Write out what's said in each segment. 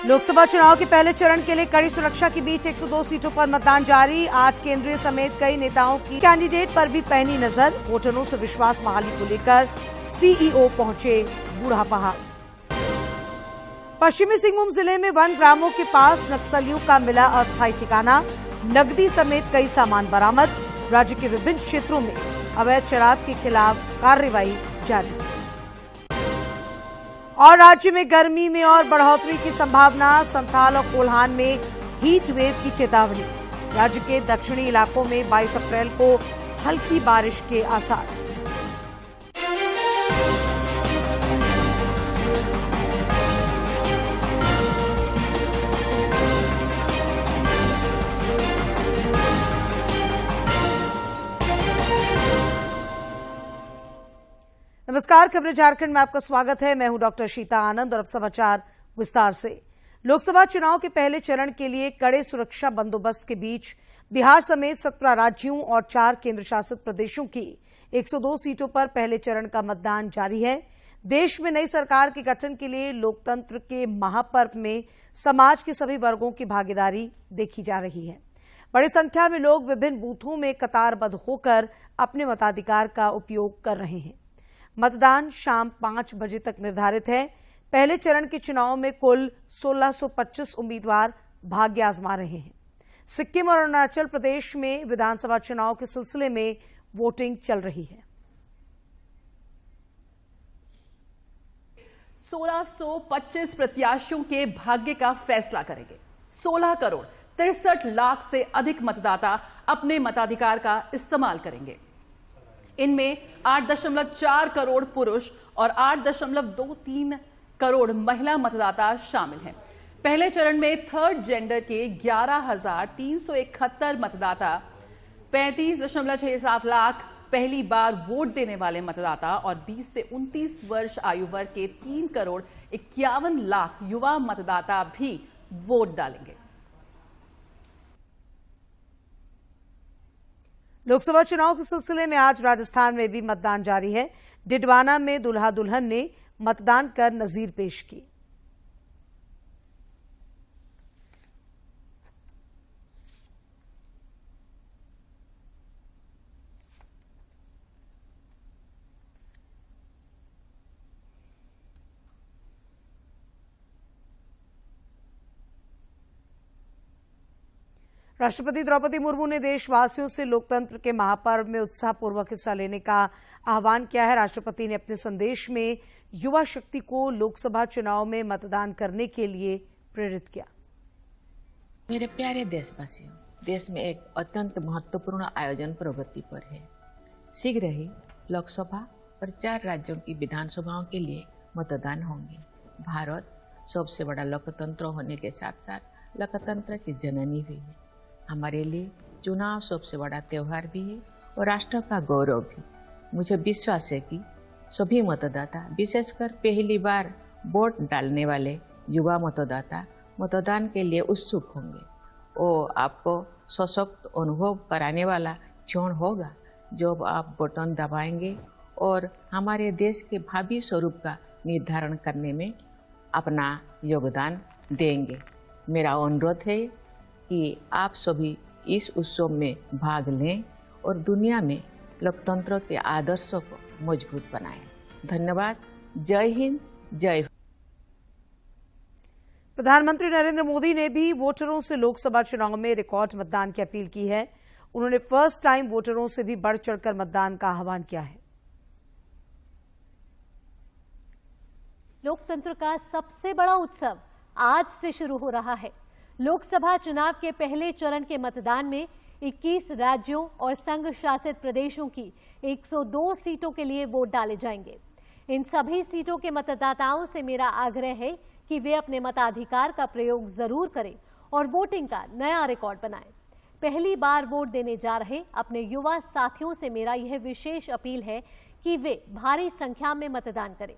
लोकसभा चुनाव के पहले चरण के लिए कड़ी सुरक्षा के बीच 102 सीटों पर मतदान जारी। आज केंद्रीय समेत कई नेताओं की कैंडिडेट पर भी पैनी नजर। वोटरों से विश्वास बहाली को लेकर सीईओ पहुंचे बूढ़ापहाड़। पश्चिमी सिंहभूम जिले में वन ग्रामों के पास नक्सलियों का मिला अस्थायी ठिकाना। नकदी समेत कई सामान बरामद। राज्य के विभिन्न क्षेत्रों में अवैध शराब के खिलाफ कार्रवाई जारी। और राज्य में गर्मी में और बढ़ोतरी की संभावना। संथाल और कोल्हान में हीट वेव की चेतावनी। राज्य के दक्षिणी इलाकों में 22 अप्रैल को हल्की बारिश के आसार। नमस्कार, खबरें झारखंड में आपका स्वागत है। मैं हूं डॉक्टर शीता आनंद और अब समाचार विस्तार से। लोकसभा चुनाव के पहले चरण के लिए कड़े सुरक्षा बंदोबस्त के बीच बिहार समेत 17 राज्यों और 4 केंद्र शासित प्रदेशों की 102 सीटों पर पहले चरण का मतदान जारी है। देश में नई सरकार के गठन के लिए लोकतंत्र के महापर्व में समाज के सभी वर्गों की भागीदारी देखी जा रही है। बड़ी संख्या में लोग विभिन्न बूथों में कतारबद्ध होकर अपने मताधिकार का उपयोग कर रहे हैं। मतदान शाम 5 बजे तक निर्धारित है। पहले चरण के चुनाव में कुल 1625 उम्मीदवार भाग्य आजमा रहे हैं। सिक्किम और अरुणाचल प्रदेश में विधानसभा चुनाव के सिलसिले में वोटिंग चल रही है। 1625 प्रत्याशियों के भाग्य का फैसला करेंगे। 16 करोड़ 63 लाख से अधिक मतदाता अपने मताधिकार का इस्तेमाल करेंगे। इनमें 8.4 करोड़ पुरुष और 8.23 करोड़ महिला मतदाता शामिल हैं। पहले चरण में थर्ड जेंडर के 11,371 मतदाता, 35.67 लाख पहली बार वोट देने वाले मतदाता और 20 से 29 वर्ष आयु वर्ग के 3 करोड़ 51 लाख युवा मतदाता भी वोट डालेंगे। लोकसभा चुनाव के सिलसिले में आज राजस्थान में भी मतदान जारी है। डिडवाना में दुल्हा दुल्हन ने मतदान कर नजीर पेश की। राष्ट्रपति द्रौपदी मुर्मू ने देशवासियों से लोकतंत्र के महापर्व में उत्साहपूर्वक हिस्सा लेने का आह्वान किया है। राष्ट्रपति ने अपने संदेश में युवा शक्ति को लोकसभा चुनाव में मतदान करने के लिए प्रेरित किया। मेरे प्यारे देशवासियों, देश में एक अत्यंत महत्वपूर्ण आयोजन प्रगति पर है। शीघ्र ही लोकसभा और 4 राज्यों की विधानसभाओं के लिए मतदान होंगे। भारत सबसे बड़ा लोकतंत्र होने के साथ साथ लोकतंत्र की जननी भी है। हमारे लिए चुनाव सबसे बड़ा त्योहार भी है और राष्ट्र का गौरव भी। मुझे विश्वास है कि सभी मतदाता, विशेषकर पहली बार वोट डालने वाले युवा मतदाता मतदान के लिए उत्सुक होंगे। वो आपको सशक्त अनुभव कराने वाला क्षण होगा जब आप बटन दबाएंगे और हमारे देश के भावी स्वरूप का निर्धारण करने में अपना योगदान देंगे। मेरा अनुरोध है कि आप सभी इस उत्सव में भाग लें और दुनिया में लोकतंत्र के आदर्शों को मजबूत बनाएं। धन्यवाद। जय हिंद, जय। प्रधानमंत्री नरेंद्र मोदी ने भी वोटरों से लोकसभा चुनाव में रिकॉर्ड मतदान की अपील की है। उन्होंने फर्स्ट टाइम वोटरों से भी बढ़ चढ़कर मतदान का आह्वान किया है। लोकतंत्र का सबसे बड़ा उत्सव आज से शुरू हो रहा है। लोकसभा चुनाव के पहले चरण के मतदान में 21 राज्यों और संघ शासित प्रदेशों की 102 सीटों के लिए वोट डाले जाएंगे। इन सभी सीटों के मतदाताओं से मेरा आग्रह है कि वे अपने मताधिकार का प्रयोग जरूर करें और वोटिंग का नया रिकॉर्ड बनाएं। पहली बार वोट देने जा रहे अपने युवा साथियों से मेरा यह विशेष अपील है कि वे भारी संख्या में मतदान करें।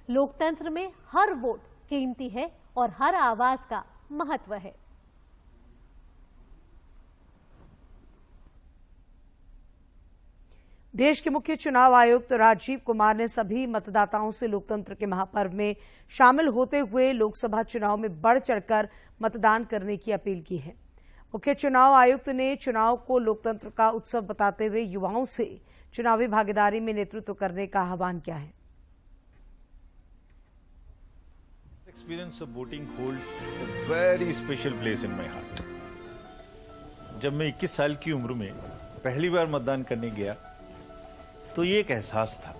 लोकतंत्र में हर वोट कीमती है और हर आवाज का महत्व है। देश के मुख्य चुनाव आयुक्त राजीव कुमार ने सभी मतदाताओं से लोकतंत्र के महापर्व में शामिल होते हुए लोकसभा चुनाव में बढ़ चढ़कर मतदान करने की अपील की है। मुख्य चुनाव आयुक्त ने चुनाव को लोकतंत्र का उत्सव बताते हुए युवाओं से चुनावी भागीदारी में नेतृत्व करने का आह्वान किया है। Experience of voting holds a very special place in my heart. जब मैं 21 साल की उम्र में पहली बार मतदान करने गया तो ये एक एहसास था,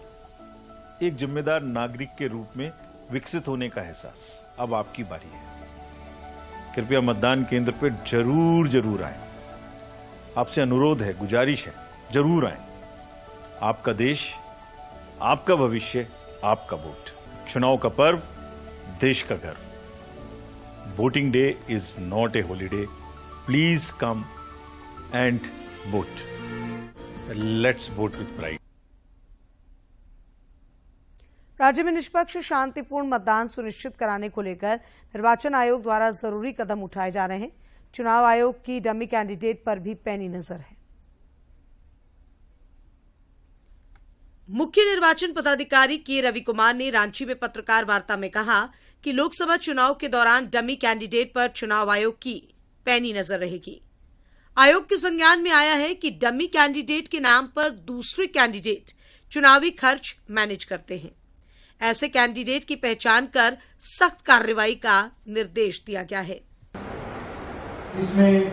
एक जिम्मेदार नागरिक के रूप में विकसित होने का एहसास। अब आपकी बारी है, कृपया मतदान केंद्र पर जरूर आएं। आपसे अनुरोध है, गुजारिश है, जरूर आएं। आपका देश, आपका भविष्य, आपका वोट। चुनाव का पर्व, देश का गर्व। Voting day is not a holiday. Please come and vote. Let's vote with pride. राज्य में निष्पक्ष शांतिपूर्ण मतदान सुनिश्चित कराने को लेकर निर्वाचन आयोग द्वारा जरूरी कदम उठाए जा रहे हैं। चुनाव आयोग की डमी कैंडिडेट पर भी पैनी नजर है। मुख्य निर्वाचन पदाधिकारी के रवि कुमार ने रांची में पत्रकार वार्ता में कहा कि लोकसभा चुनाव के दौरान डमी कैंडिडेट पर चुनाव आयोग की पैनी नजर रहेगी। आयोग के संज्ञान में आया है कि डमी कैंडिडेट के नाम पर दूसरे कैंडिडेट चुनावी खर्च मैनेज करते हैं। ऐसे कैंडिडेट की पहचान कर सख्त कार्रवाई का निर्देश दिया गया है। इसमें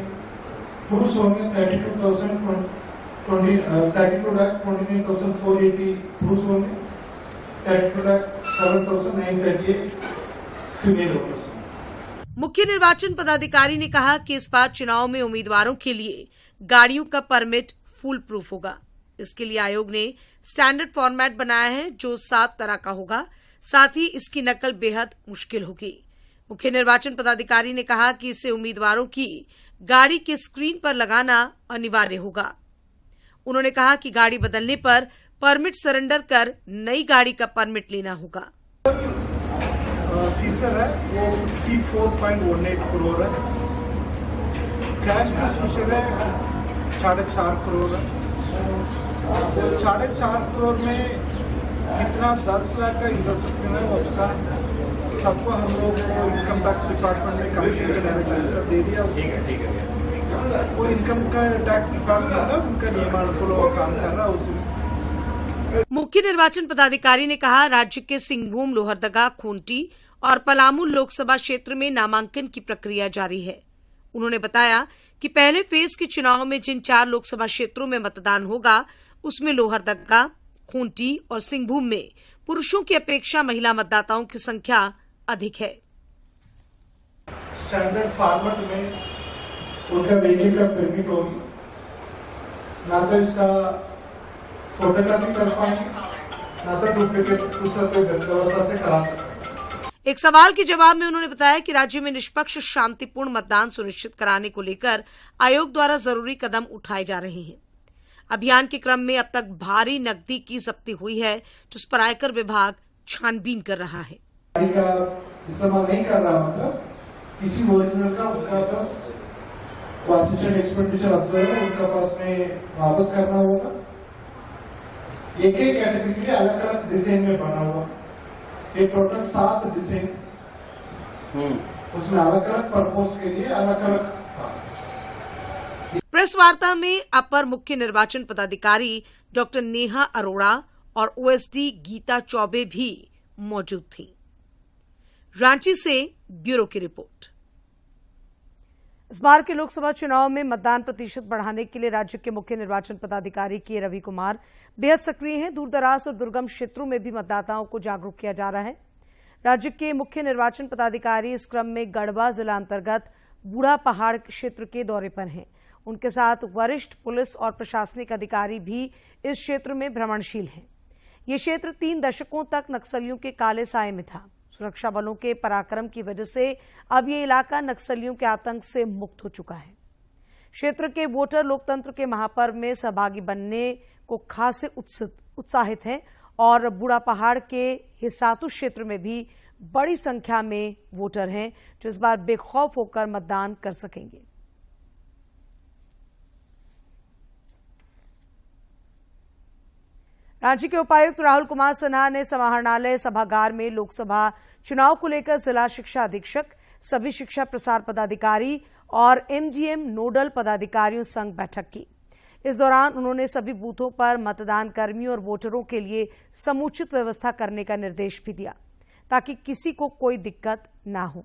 पुरुष होंगे 32,480 पुरुष होंगे, 32,7,938 फीमेल वोटर्स। मुख्य निर्वाचन पदाधिकारी ने कहा कि इस बार चुनाव में उम्मीदवारों के लिए गाड़ियों का परमिट फुल प्रूफ होगा। इसके लिए आयोग ने स्टैंडर्ड फॉर्मेट बनाया है जो 7 तरह का होगा। साथ ही इसकी नकल बेहद मुश्किल होगी। मुख्य निर्वाचन पदाधिकारी ने कहा कि इसे उम्मीदवारों की गाड़ी के स्क्रीन पर लगाना अनिवार्य होगा। उन्होंने कहा कि गाड़ी बदलने पर परमिट सरेंडर कर नई गाड़ी का परमिट लेना होगा। सीसर है वो 54.18 करोड़ है। कैश का सीसर है 4.5 करोड़ है। 4.5 करोड़ में कितना 10 लाख का इंफ्रास्ट्रक्चर है उसका सबको हम लोग इनकम टैक्स डिपार्टमेंट ने कमिश्नर का डायरेक्टर दे दिया। ठीक है। वो इनकम का टैक्स डिपार्टमेंट है, उनका नियमानुसार काम कर रहा है उसमें। मुख्य निर्वाचन पदाधिकारी ने कहा राज्य के सिंहभूम, लोहरदगा, खूंटी और पलामू लोकसभा क्षेत्र में नामांकन की प्रक्रिया जारी है। उन्होंने बताया कि पहले फेज के चुनाव में जिन 4 लोकसभा क्षेत्रों में मतदान होगा उसमें लोहरदगा, खूंटी और सिंहभूम में पुरुषों की अपेक्षा महिला मतदाताओं की संख्या अधिक है। स्टैंडर्ड फॉर्मेट में उनका व्हीकल का परमिट होगी, ना तो इसका फोटोकॉपी कर पाएंगे, ना तो डुप्लीकेट दूसरा कोई व्यवस्था से करा सकते। एक सवाल के जवाब में उन्होंने बताया कि राज्य में निष्पक्ष शांतिपूर्ण मतदान सुनिश्चित कराने को लेकर आयोग द्वारा जरूरी कदम उठाए जा रहे हैं। अभियान के क्रम में अब तक भारी नकदी की जब्ती हुई है, जिस पर आयकर विभाग छानबीन कर रहा है। गाड़ी का इस्तेमाल नहीं कर रहा, मतलब किसी ओरिजिनल का उनका पास असिस्टेंट एक्सपेंडिचर ऑब्जर्वर उनका पास में वापस करना होगा। एक कैटेगरी के लिए अलग अलग डिजाइन में बना हुआ, ये टोटल 7 डिजाइन, उसमें अलग अलग पर्पस के लिए अलग अलग। प्रेस वार्ता में अपर मुख्य निर्वाचन पदाधिकारी डॉक्टर नेहा अरोड़ा और ओएसडी गीता चौबे भी मौजूद थी। रांची से ब्यूरो की रिपोर्ट। इस बार के लोकसभा चुनाव में मतदान प्रतिशत बढ़ाने के लिए राज्य के मुख्य निर्वाचन पदाधिकारी के रवि कुमार बेहद सक्रिय हैं। दूरदराज और दुर्गम क्षेत्रों में भी मतदाताओं को जागरूक किया जा रहा है। राज्य के मुख्य निर्वाचन पदाधिकारी इस क्रम में गढ़वा जिला अंतर्गत बूढ़ा पहाड़ क्षेत्र के दौरे पर हैं। उनके साथ वरिष्ठ पुलिस और प्रशासनिक अधिकारी भी इस क्षेत्र में भ्रमणशील हैं। ये क्षेत्र 3 दशकों तक नक्सलियों के काले साए में था। सुरक्षा बलों के पराक्रम की वजह से अब ये इलाका नक्सलियों के आतंक से मुक्त हो चुका है। क्षेत्र के वोटर लोकतंत्र के महापर्व में सहभागी बनने को खासे उत्साहित हैं और बूढ़ा पहाड़ के हिसातू क्षेत्र में भी बड़ी संख्या में वोटर हैं जो इस बार बेखौफ होकर मतदान कर सकेंगे। रांची के उपायुक्त राहुल कुमार सिन्हा ने समाहरणालय सभागार में लोकसभा चुनाव को लेकर जिला शिक्षा अधीक्षक, सभी शिक्षा प्रसार पदाधिकारी और एमजीएम नोडल पदाधिकारियों संग बैठक की। इस दौरान उन्होंने सभी बूथों पर मतदान कर्मियों और वोटरों के लिए समुचित व्यवस्था करने का निर्देश भी दिया ताकि किसी को कोई दिक्कत ना हो।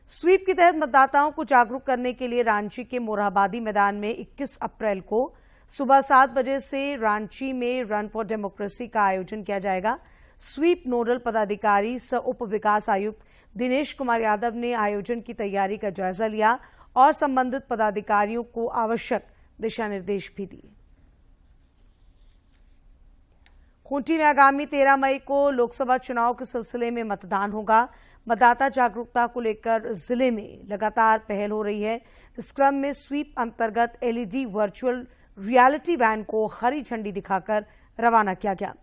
स्वीप के तहत मतदाताओं को जागरूक करने के लिए रांची के मोरहाबादी मैदान में 21 अप्रैल को सुबह 7 बजे से रांची में रन फॉर डेमोक्रेसी का आयोजन किया जाएगा। स्वीप नोडल पदाधिकारी सह उप विकास आयुक्त दिनेश कुमार यादव ने आयोजन की तैयारी का जायजा लिया और संबंधित पदाधिकारियों को आवश्यक दिशा निर्देश भी दिए। खूंटी में आगामी 13 मई को लोकसभा चुनाव के सिलसिले में मतदान होगा। मतदाता जागरूकता को लेकर जिले में लगातार पहल हो रही है। इस क्रम में स्वीप अंतर्गत एलईडी वर्चुअल रियलिटी वैन को हरी झंडी दिखाकर रवाना किया गया।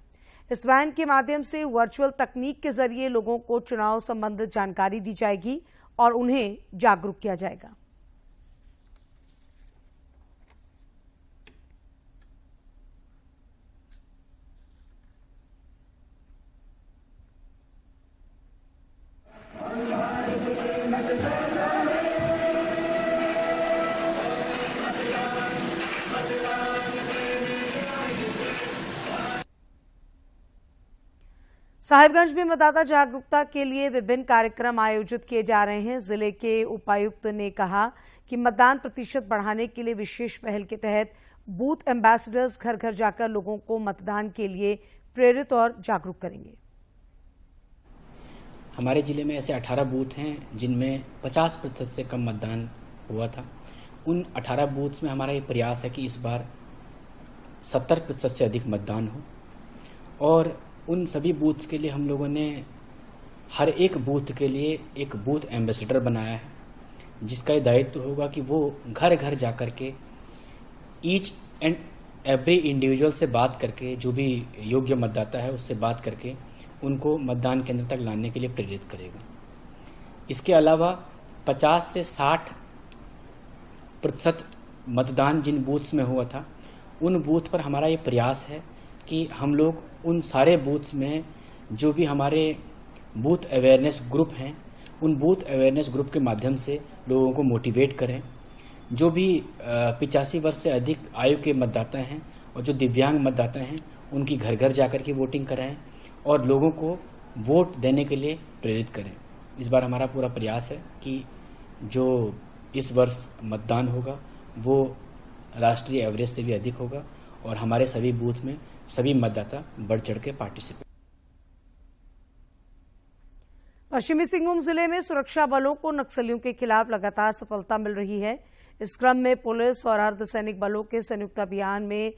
इस वैन के माध्यम से वर्चुअल तकनीक के जरिए लोगों को चुनाव संबंधित जानकारी दी जाएगी और उन्हें जागरूक किया जाएगा। साहिबगंज में मतदाता जागरूकता के लिए विभिन्न कार्यक्रम आयोजित किए जा रहे हैं। जिले के उपायुक्त ने कहा कि मतदान प्रतिशत बढ़ाने के लिए विशेष पहल के तहत बूथ एम्बेसडर्स घर घर जाकर लोगों को मतदान के लिए प्रेरित और जागरूक करेंगे। हमारे जिले में ऐसे 18 बूथ हैं जिनमें 50% से कम मतदान हुआ था। उन 18 बूथ्स में हमारा ये प्रयास है कि इस बार 70% से अधिक मतदान हो और उन सभी बूथ्स के लिए हम लोगों ने हर एक बूथ के लिए एक बूथ एम्बेसडर बनाया है जिसका ये दायित्व होगा कि वो घर घर जाकर के ईच एंड एवरी इंडिविजुअल से बात करके, जो भी योग्य मतदाता है उससे बात करके उनको मतदान केंद्र तक लाने के लिए प्रेरित करेगा। इसके अलावा 50 से 60% मतदान जिन बूथ्स में हुआ था उन बूथ पर हमारा ये प्रयास है कि हम लोग उन सारे बूथ्स में जो भी हमारे बूथ अवेयरनेस ग्रुप हैं उन बूथ अवेयरनेस ग्रुप के माध्यम से लोगों को मोटिवेट करें। जो भी 85 वर्ष से अधिक आयु के मतदाता हैं और जो दिव्यांग मतदाता हैं उनकी घर घर जाकर के वोटिंग कराएं और लोगों को वोट देने के लिए प्रेरित करें। इस बार हमारा पूरा प्रयास है कि जो इस वर्ष मतदान होगा वो राष्ट्रीय एवरेज से भी अधिक होगा और हमारे सभी बूथ में सभी मतदाता बढ़ चढ़ के पार्टिसिपेट। पश्चिमी सिंहभूम जिले में सुरक्षा बलों को नक्सलियों के खिलाफ लगातार सफलता मिल रही है। इस क्रम में पुलिस और अर्धसैनिक बलों के संयुक्त अभियान में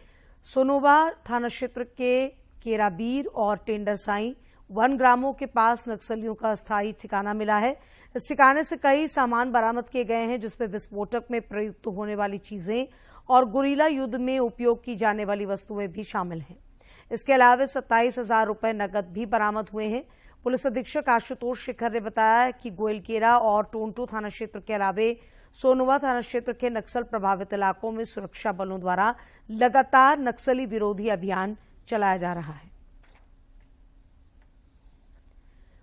सोनोवा थाना क्षेत्र के केराबीर और टेंडरसाई वन ग्रामों के पास नक्सलियों का अस्थायी ठिकाना मिला है। इस ठिकाने से कई सामान बरामद किए गए हैं जिसमें विस्फोटक में प्रयुक्त होने वाली चीजें और गुरीला युद्ध में उपयोग की जाने वाली वस्तुएं भी शामिल हैं। इसके अलावा 27,000 रुपए नकद भी बरामद हुए हैं। पुलिस अधीक्षक आशुतोष शेखर ने बताया कि गोयलकेरा और टोंटो थाना क्षेत्र के अलावा सोनोवा थाना क्षेत्र के नक्सल प्रभावित इलाकों में सुरक्षा बलों द्वारा लगातार नक्सली विरोधी अभियान चलाया जा रहा है।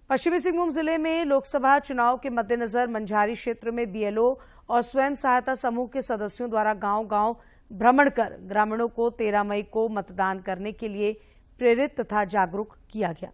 पश्चिमी सिंहभूम जिले में लोकसभा चुनाव के मद्देनजर मंझारी क्षेत्र में बीएलओ और स्वयं सहायता समूह के सदस्यों द्वारा गांव-गांव भ्रमण कर ग्रामीणों को 13 मई को मतदान करने के लिए प्रेरित तथा जागरूक किया गया।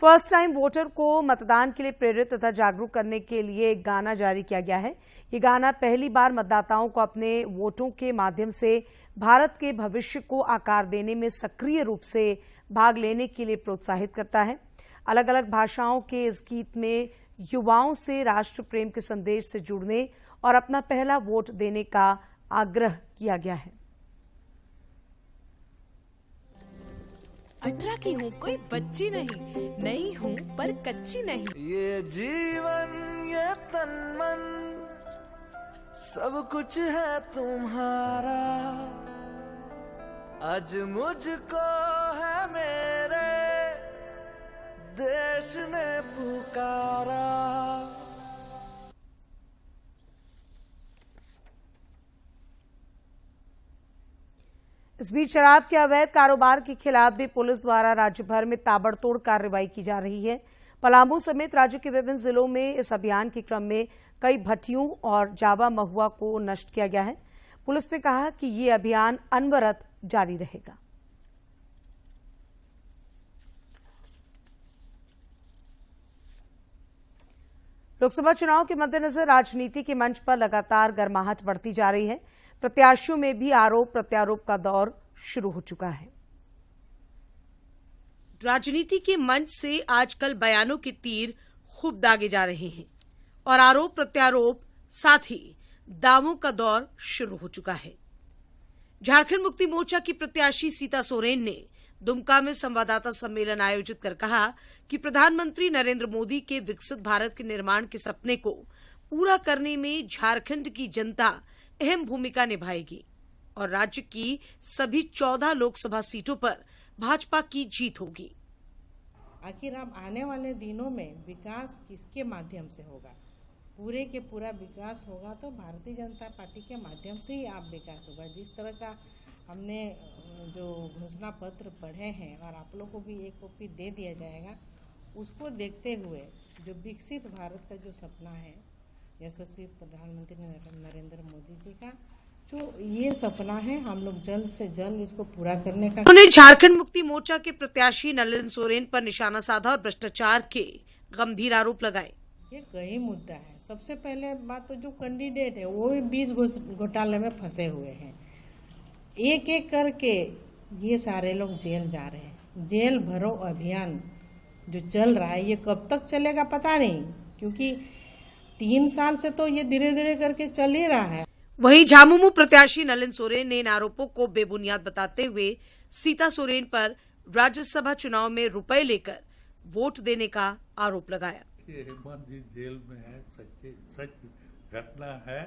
फर्स्ट टाइम वोटर को मतदान के लिए प्रेरित तथा जागरूक करने के लिए एक गाना जारी किया गया है। ये गाना पहली बार मतदाताओं को अपने वोटों के माध्यम से भारत के भविष्य को आकार देने में सक्रिय रूप से भाग लेने के लिए प्रोत्साहित करता है। अलग अलग भाषाओं के इस गीत में युवाओं से राष्ट्र प्रेम के संदेश से जुड़ने और अपना पहला वोट देने का आग्रह किया गया है। 18 की हूँ, कोई बच्ची नहीं, नई हूँ पर कच्ची नहीं। ये जीवन ये तन मन सब कुछ है तुम्हारा, आज मुझको है मेरे देश ने पुकारा। इस बीच शराब के अवैध कारोबार के खिलाफ भी पुलिस द्वारा राज्य भर में ताबड़तोड़ कार्रवाई की जा रही है। पलामू समेत राज्य के विभिन्न जिलों में इस अभियान के क्रम में कई भट्टियों और जावा महुआ को नष्ट किया गया है। पुलिस ने कहा कि ये अभियान अनवरत जारी रहेगा। लोकसभा चुनाव के मद्देनजर राजनीति के मंच पर लगातार गर्माहट बढ़ती जा रही है। प्रत्याशियों में भी आरोप प्रत्यारोप का दौर शुरू हो चुका है। राजनीति के मंच से आजकल बयानों के तीर खूब दागे जा रहे हैं और आरोप प्रत्यारोप साथ ही दावों का दौर शुरू हो चुका है। झारखंड मुक्ति मोर्चा की प्रत्याशी सीता सोरेन ने दुमका में संवाददाता सम्मेलन आयोजित कर कहा कि प्रधानमंत्री नरेंद्र मोदी के विकसित भारत के निर्माण के सपने को पूरा करने में झारखंड की जनता अहम भूमिका निभाएगी और राज्य की सभी 14 लोकसभा सीटों पर भाजपा की जीत होगी। आखिर अब आने वाले दिनों में विकास किसके माध्यम से होगा? पूरे के पूरा विकास होगा तो भारतीय जनता पार्टी के माध्यम से ही आप विकास होगा। जिस तरह का हमने जो घोषणा पत्र पढ़े हैं और आप लोग को भी एक कॉपी दे दिया जाएगा, उसको देखते हुए जो विकसित भारत का जो सपना है यशस्वी प्रधानमंत्री नरेंद्र मोदी जी का, जो ये सपना है, हम लोग जल्द से जल्द इसको पूरा करने का। उन्होंने झारखंड मुक्ति मोर्चा के प्रत्याशी नलिन सोरेन पर निशाना साधा और भ्रष्टाचार के गंभीर आरोप लगाए। ये कई मुद्दा है। सबसे पहले बात तो जो कैंडिडेट है वो भी 20 घोटाले में फंसे हुए हैं। एक एक करके ये सारे लोग जेल जा रहे हैं। जेल भरो अभियान जो चल रहा है ये कब तक चलेगा पता नहीं, क्योंकि 3 साल से तो ये धीरे धीरे करके चल ही रहा है। वहीं झामुमो प्रत्याशी नलिन सोरेन ने इन आरोपों को बेबुनियाद बताते हुए सीता सोरेन पर राज्यसभा चुनाव में रुपए लेकर वोट देने का आरोप लगाया। हेमंत जी जेल में है, सच घटना है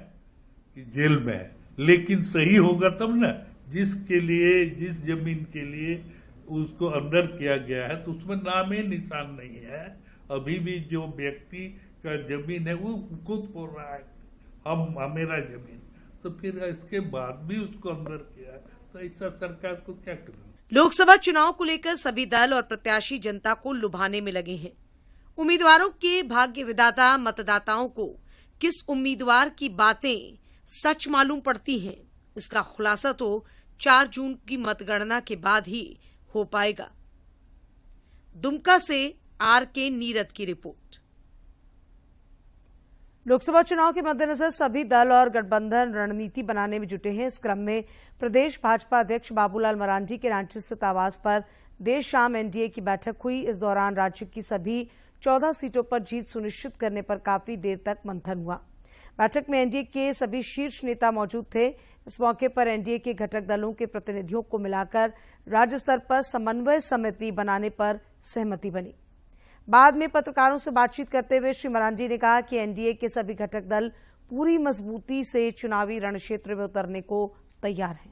कि जेल में है, लेकिन सही होगा तब ना। जिसके लिए, जिस जमीन के लिए उसको अंदर किया गया है तो उसमें नाम ही निशान नहीं है। अभी भी जो व्यक्ति का जमीन है वो खुद बोल रहा है मेरा जमीन, तो फिर इसके बाद भी उसको अंदर किया, तो ऐसा सरकार को क्या करना। लोकसभा चुनाव को लेकर सभी दल और प्रत्याशी जनता को लुभाने में लगे हैं। उम्मीदवारों के भाग्य विधाता मतदाताओं को किस उम्मीदवार की बातें सच मालूम पड़ती हैं, इसका खुलासा तो 4 जून की मतगणना के बाद ही हो पाएगा। दुमका से आर.के. नीरद की रिपोर्ट। लोकसभा चुनाव के मद्देनजर सभी दल और गठबंधन रणनीति बनाने में जुटे हैं। इस क्रम में प्रदेश भाजपा अध्यक्ष बाबूलाल मरांडी के रांची स्थित आवास पर देर शाम एनडीए की बैठक हुई। इस दौरान राज्य की सभी 14 सीटों पर जीत सुनिश्चित करने पर काफी देर तक मंथन हुआ। बैठक में एनडीए के सभी शीर्ष नेता मौजूद थे। इस मौके पर एनडीए के घटक दलों के प्रतिनिधियों को मिलाकर राज्य स्तर पर समन्वय समिति बनाने पर सहमति बनी। बाद में पत्रकारों से बातचीत करते हुए श्री मरांडी ने कहा कि एनडीए के सभी घटक दल पूरी मजबूती से चुनावी रणक्षेत्र में उतरने को तैयार हैं।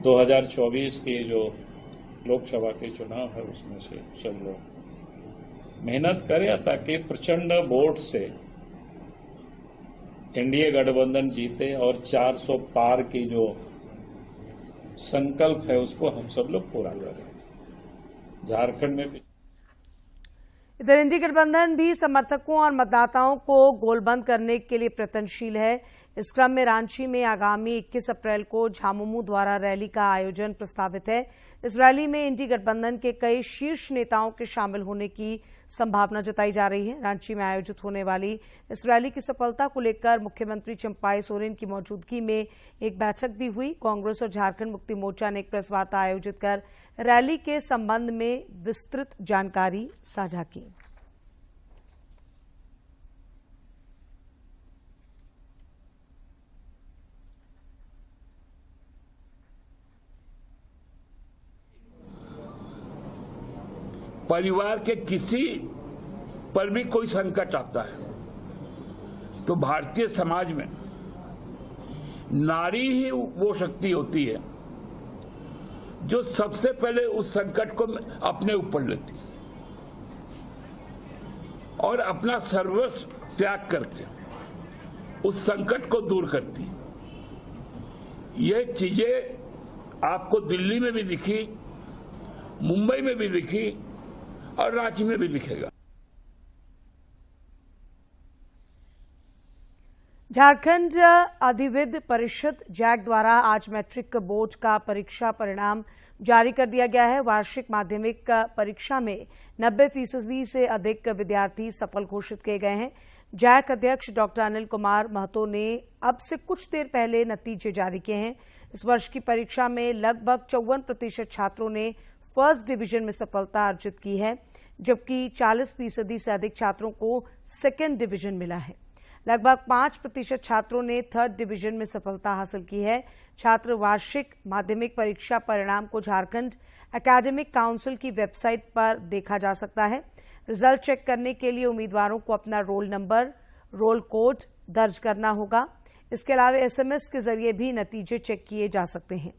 दो 2024 के जो लोकसभा के चुनाव है उसमें से सब लोग मेहनत करें ताकि प्रचंड वोट से एनडीए गठबंधन जीते और 400 पार की जो संकल्प है उसको हम सब लोग पूरा करें। झारखंड में इधर एनडीए गठबंधन भी समर्थकों और मतदाताओं को गोलबंद करने के लिए प्रयत्नशील है। इस क्रम में रांची में आगामी 21 अप्रैल को झामुमो द्वारा रैली का आयोजन प्रस्तावित है। इस रैली में एनडीए गठबंधन के कई शीर्ष नेताओं के शामिल होने की संभावना जताई जा रही है। रांची में आयोजित होने वाली इस रैली की सफलता को लेकर मुख्यमंत्री चंपाई सोरेन की मौजूदगी में एक बैठक भी हुई। कांग्रेस और झारखंड मुक्ति मोर्चा ने एक प्रेस वार्ता आयोजित कर रैली के संबंध में विस्तृत जानकारी साझा की। परिवार के किसी पर भी कोई संकट आता है तो भारतीय समाज में नारी ही वो शक्ति होती है जो सबसे पहले उस संकट को अपने ऊपर लेती और अपना सर्वस्व त्याग करके उस संकट को दूर करती। ये चीजें आपको दिल्ली में भी दिखी, मुंबई में भी दिखी और रांची में भी दिखेगा। झारखंड अधिविद्य परिषद जैक द्वारा आज मैट्रिक बोर्ड का परीक्षा परिणाम जारी कर दिया गया है। वार्षिक माध्यमिक परीक्षा में 90% से अधिक विद्यार्थी सफल घोषित किए गए हैं। जैक अध्यक्ष डॉक्टर अनिल कुमार महतो ने अब से कुछ देर पहले नतीजे जारी किए हैं। इस वर्ष की परीक्षा में लगभग 54% छात्रों ने फर्स्ट डिवीजन में सफलता अर्जित की है, जबकि 40% से अधिक छात्रों को सेकेंड डिवीजन मिला है। लगभग 5% छात्रों ने थर्ड डिवीजन में सफलता हासिल की है। छात्र वार्षिक माध्यमिक परीक्षा परिणाम को झारखंड एकेडमिक काउंसिल की वेबसाइट पर देखा जा सकता है। रिजल्ट चेक करने के लिए उम्मीदवारों को अपना रोल नंबर, रोल कोड दर्ज करना होगा। इसके अलावा एसएमएस के जरिए भी नतीजे चेक किए जा सकते हैं।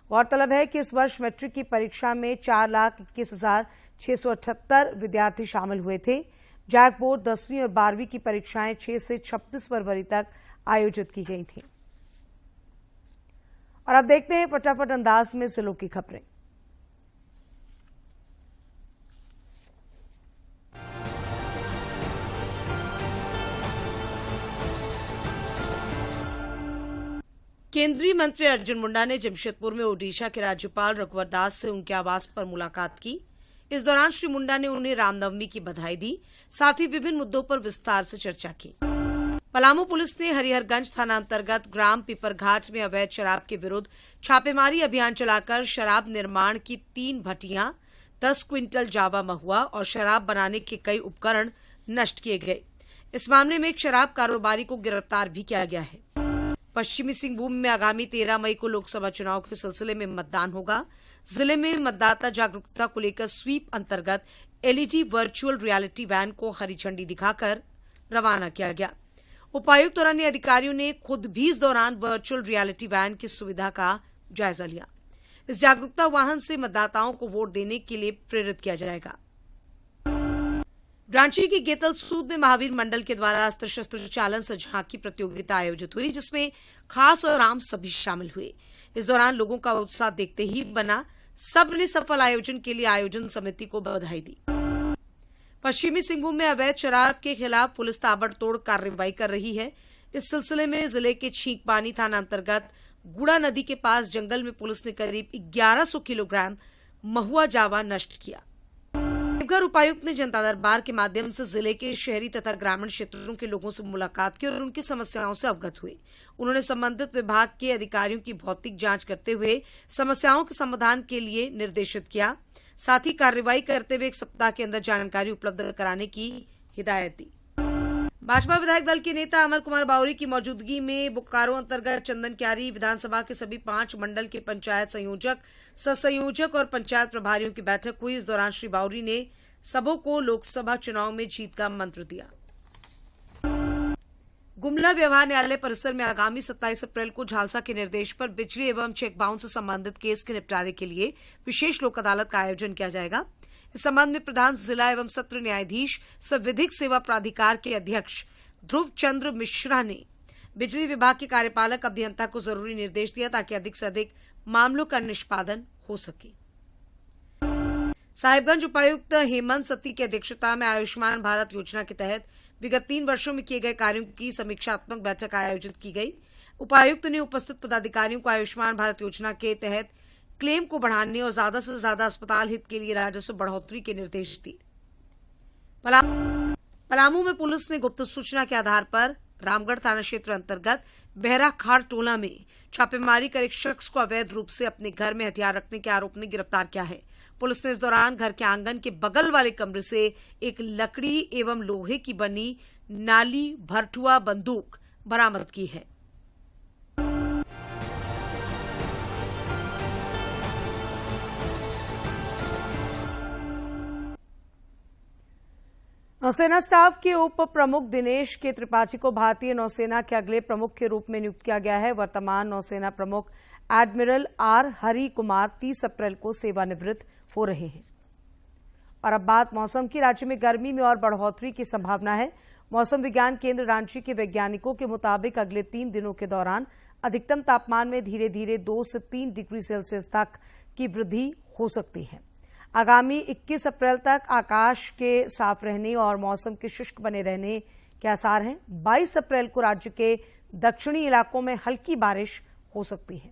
गौरतलब है कि इस वर्ष मैट्रिक की परीक्षा में 4,21,678 विद्यार्थी शामिल हुए थे। जैक बोर्ड 10वीं और 12वीं की परीक्षाएं 6 से 36 फरवरी तक आयोजित की गई थी। और अब देखते हैं फटाफट अंदाज में जिलों की खबरें। केंद्रीय मंत्री अर्जुन मुंडा ने जमशेदपुर में ओडिशा के राज्यपाल रघुवर दास से उनके आवास पर मुलाकात की। इस दौरान श्री मुंडा ने उन्हें रामनवमी की बधाई दी, साथ ही विभिन्न मुद्दों पर विस्तार से चर्चा की। पलामू पुलिस ने हरिहरगंज थाना अंतर्गत ग्राम पिपरघाट में अवैध शराब के विरुद्ध छापेमारी अभियान चलाकर शराब निर्माण की 3 भट्टियां, 10 क्विंटल जावा महुआ और शराब बनाने के कई उपकरण नष्ट किए गए। इस मामले में एक शराब कारोबारी को गिरफ्तार भी किया गया है। पश्चिमी सिंहभूम में आगामी 13 मई को लोकसभा चुनाव के सिलसिले में मतदान होगा। जिले में मतदाता जागरूकता को लेकर स्वीप अंतर्गत एलईडी वर्चुअल रियलिटी वैन को हरी झंडी दिखाकर रवाना किया गया। उपायुक्त और अन्य अधिकारियों ने खुद भी इस दौरान वर्चुअल रियलिटी वैन की सुविधा का जायजा लिया। इस जागरूकता वाहन से मतदाताओं को वोट देने के लिए प्रेरित किया जाएगा। रांची की गेतल सूद में महावीर मंडल के द्वारा अस्त्र शस्त्र चालन से झांकी प्रतियोगिता आयोजित हुई, जिसमें खास और आम सभी शामिल हुए। इस दौरान लोगों का उत्साह देखते ही बना। सबने सफल आयोजन के लिए आयोजन समिति को बधाई दी। पश्चिमी सिंहभूम में अवैध शराब के खिलाफ पुलिस ताबड़तोड़ कार्रवाई कर रही है। इस सिलसिले में जिले के छींकपानी थाना अंतर्गत गुड़ा नदी के पास जंगल में पुलिस ने करीब 1100 किलोग्राम महुआ जावा नष्ट किया। देवघर उपायुक्त ने जनता दरबार के माध्यम से जिले के शहरी तथा ग्रामीण क्षेत्रों के लोगों से मुलाकात की और उनकी समस्याओं से अवगत हुए। उन्होंने संबंधित विभाग के अधिकारियों की भौतिक जांच करते हुए समस्याओं के समाधान के लिए निर्देशित किया। साथ ही कार्रवाई करते हुए 1 सप्ताह के अंदर जानकारी उपलब्ध कराने की हिदायत दी। भाजपा विधायक दल के नेता अमर कुमार बावरी की मौजूदगी में बोकारो अंतर्गत चंदन क्यारी विधानसभा के सभी 5 मंडल के पंचायत संयोजक, सह-संयोजक और पंचायत प्रभारियों की बैठक हुई। इस दौरान श्री बावरी ने सबों को लोकसभा चुनाव में जीत का मंत्र दिया। गुमला व्यवहार न्यायालय परिसर में आगामी 27 अप्रैल को झालसा के निर्देश पर बिजली एवं चेक बाउंस से संबंधित केस के निपटारे के लिए विशेष लोक अदालत का आयोजन किया जाएगा। इस संबंध में प्रधान जिला एवं सत्र न्यायाधीश सह विधिक सेवा प्राधिकार के अध्यक्ष ध्रुव चंद्र मिश्रा ने बिजली विभाग के कार्यपालक अभियंता को जरूरी निर्देश दिया ताकि अधिक से अधिक मामलों का निष्पादन हो सके। साहिबगंज उपायुक्त हेमंत सत्ती की अध्यक्षता में आयुष्मान भारत योजना के तहत विगत 3 वर्षों में किए गए कार्यों की समीक्षात्मक बैठक आयोजित की गई। उपायुक्त ने उपस्थित पदाधिकारियों को आयुष्मान भारत योजना के तहत क्लेम को बढ़ाने और ज्यादा से ज्यादा अस्पताल हित के लिए राजस्व बढ़ोतरी के निर्देश दिए। पलामू में पुलिस ने गुप्त सूचना के आधार पर रामगढ़ थाना क्षेत्र अंतर्गत बहराखाड़ टोला में छापेमारी कर एक शख्स को अवैध रूप से अपने घर में हथियार रखने के आरोप में गिरफ्तार किया है। पुलिस ने इस दौरान घर के आंगन के बगल वाले कमरे से एक लकड़ी एवं लोहे की बनी नाली भरठुआ बंदूक बरामद की है। नौसेना स्टाफ के उप प्रमुख दिनेश के त्रिपाठी को भारतीय नौसेना के अगले प्रमुख के रूप में नियुक्त किया गया है। वर्तमान नौसेना प्रमुख एडमिरल आर हरि कुमार 30 अप्रैल को सेवानिवृत्त हो रहे हैं। और अब बात मौसम की। राज्य में गर्मी में और बढ़ोतरी की संभावना है। मौसम विज्ञान केंद्र रांची के वैज्ञानिकों के मुताबिक अगले 3 दिनों के दौरान अधिकतम तापमान में धीरे धीरे 2 से 3 डिग्री सेल्सियस तक की वृद्धि हो सकती है। आगामी 21 अप्रैल तक आकाश के साफ रहने और मौसम के शुष्क बने रहने के आसार हैं। 22 अप्रैल को राज्य के दक्षिणी इलाकों में हल्की बारिश हो सकती है।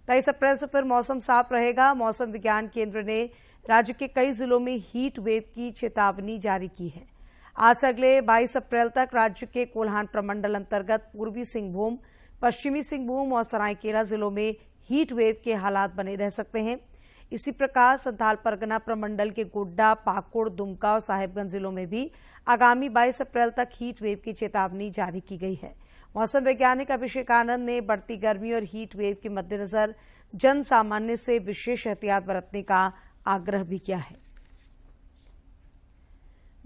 23 अप्रैल से फिर मौसम साफ रहेगा। मौसम विज्ञान केंद्र ने राज्य के कई जिलों में हीट वेव की चेतावनी जारी की है। आज से अगले 22 अप्रैल तक राज्य के कोल्हान प्रमंडल अंतर्गत पूर्वी सिंहभूम, पश्चिमी सिंहभूम और सरायकेला जिलों में हीट वेव के हालात बने रह सकते हैं। इसी प्रकार संथाल परगना प्रमंडल के गोड्डा, पाकुड़, दुमका और साहिबगंज जिलों में भी आगामी 22 अप्रैल तक हीट वेव की चेतावनी जारी की गई है। मौसम वैज्ञानिक अभिषेक आनंद ने बढ़ती गर्मी और हीट वेव के मद्देनजर जन सामान्य से विशेष एहतियात बरतने का आग्रह भी किया है।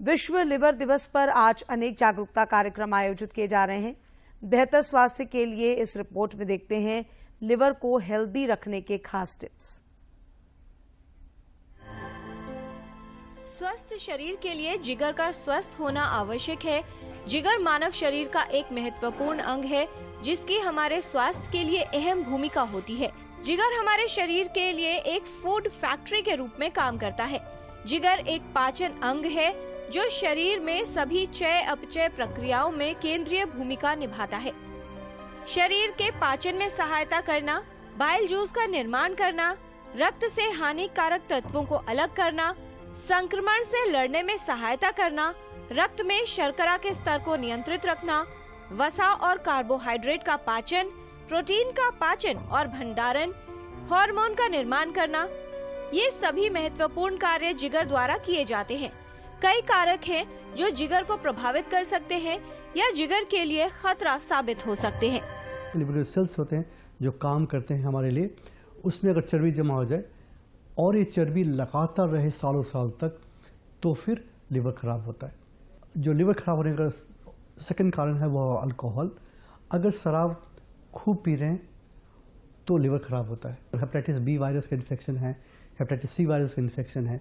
विश्व लिवर दिवस पर आज अनेक जागरूकता कार्यक्रम आयोजित किए जा रहे हैं। बेहतर स्वास्थ्य के लिए इस रिपोर्ट में देखते हैं लिवर को हेल्दी रखने के खास टिप्स। स्वस्थ शरीर के लिए जिगर का स्वस्थ होना आवश्यक है। जिगर मानव शरीर का एक महत्वपूर्ण अंग है जिसकी हमारे स्वास्थ्य के लिए अहम भूमिका होती है। जिगर हमारे शरीर के लिए एक फूड फैक्ट्री के रूप में काम करता है। जिगर एक पाचन अंग है जो शरीर में सभी चय अपचय प्रक्रियाओं में केंद्रीय भूमिका निभाता है। शरीर के पाचन में सहायता करना, बाइल जूस का निर्माण करना, रक्त से हानिकारक तत्वों को अलग करना, संक्रमण से लड़ने में सहायता करना, रक्त में शर्करा के स्तर को नियंत्रित रखना, वसा और कार्बोहाइड्रेट का पाचन, प्रोटीन का पाचन और भंडारण, हार्मोन का निर्माण करना, ये सभी महत्वपूर्ण कार्य जिगर द्वारा किए जाते हैं। कई कारक हैं जो जिगर को प्रभावित कर सकते हैं या जिगर के लिए खतरा साबित हो सकते हैं। लिवर सेल्स होते हैं जो काम करते हैं हमारे लिए, उसमें अगर चर्बी जमा हो जाए और ये चर्बी लगातार रहे सालों साल तक तो फिर लिवर खराब होता है। जो लिवर खराब होने का सेकंड कारण है वो अल्कोहल। अगर शराब खूब पी रहे हैं तो लिवर खराब होता है। हेपेटाइटिस बी वायरस का इन्फेक्शन है, हेपेटाइटिस सी वायरस का इन्फेक्शन है,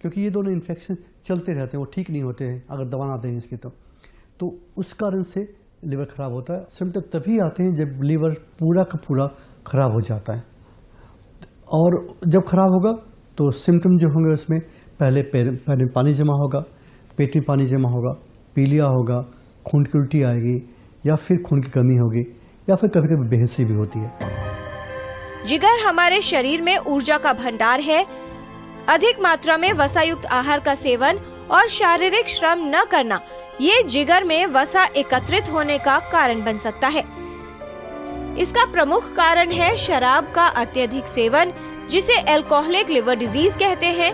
क्योंकि ये दोनों इन्फेक्शन चलते रहते हैं, वो ठीक नहीं होते हैं अगर दवा ना दें इसकी तो उस कारण से लिवर खराब होता है। सिम्टम तभी आते हैं जब लिवर पूरा का पूरा खराब हो जाता है। और जब खराब होगा तो सिम्टम जो होंगे उसमें पहले पानी जमा होगा, पेट में पानी जमा होगा, पीलिया होगा, खून की उल्टी आएगी या फिर खून की कमी होगी या फिर कभी कभी बेहोशी भी होती है। जिगर हमारे शरीर में ऊर्जा का भंडार है। अधिक मात्रा में वसायुक्त आहार का सेवन और शारीरिक श्रम न करना ये जिगर में वसा एकत्रित होने का कारण बन सकता है। इसका प्रमुख कारण है शराब का अत्यधिक सेवन, जिसे अल्कोहलिक लिवर डिजीज कहते हैं,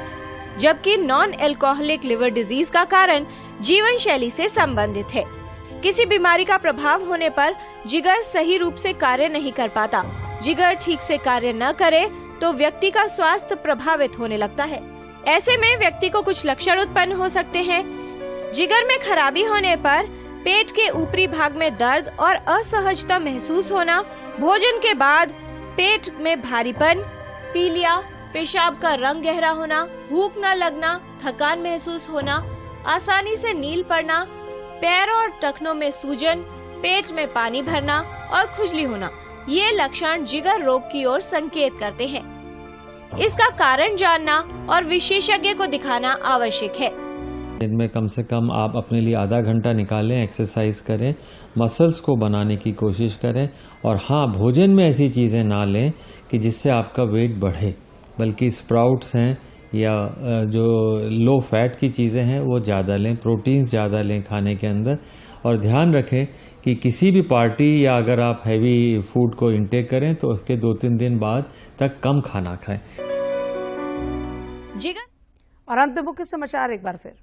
जबकि नॉन अल्कोहलिक लिवर डिजीज का कारण जीवन शैली से संबंधित है। किसी बीमारी का प्रभाव होने पर जिगर सही रूप से कार्य नहीं कर पाता। जिगर ठीक से कार्य न करे तो व्यक्ति का स्वास्थ्य प्रभावित होने लगता है। ऐसे में व्यक्ति को कुछ लक्षण उत्पन्न हो सकते हैं। जिगर में खराबी होने पर पेट के ऊपरी भाग में दर्द और असहजता महसूस होना, भोजन के बाद पेट में भारीपन, पीलिया, पेशाब का रंग गहरा होना, भूख न लगना, थकान महसूस होना, आसानी से नील पड़ना, पैर और टखनों में सूजन, पेट में पानी भरना और खुजली होना, ये लक्षण जिगर रोग की ओर संकेत करते हैं। इसका कारण जानना और विशेषज्ञ को दिखाना आवश्यक है। दिन में कम से कम आप अपने लिए आधा घंटा निकालें, एक्सरसाइज करें, मसल्स को बनाने की कोशिश करें। और हाँ, भोजन में ऐसी चीज़ें ना लें कि जिससे आपका वेट बढ़े, बल्कि स्प्राउट्स हैं या जो लो फैट की चीज़ें हैं वो ज़्यादा लें, प्रोटीन्स ज़्यादा लें खाने के अंदर। और ध्यान रखें कि किसी भी पार्टी या अगर आप हैवी फूड को इंटेक करें तो उसके 2-3 दिन बाद तक कम खाना खाएं। और अंत में मुख्य समाचार एक बार फिर।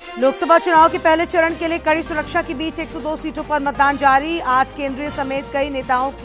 लोकसभा चुनाव के पहले चरण के लिए कड़ी सुरक्षा के बीच 102 सीटों पर मतदान जारी। आज केंद्रीय समेत कई नेताओं की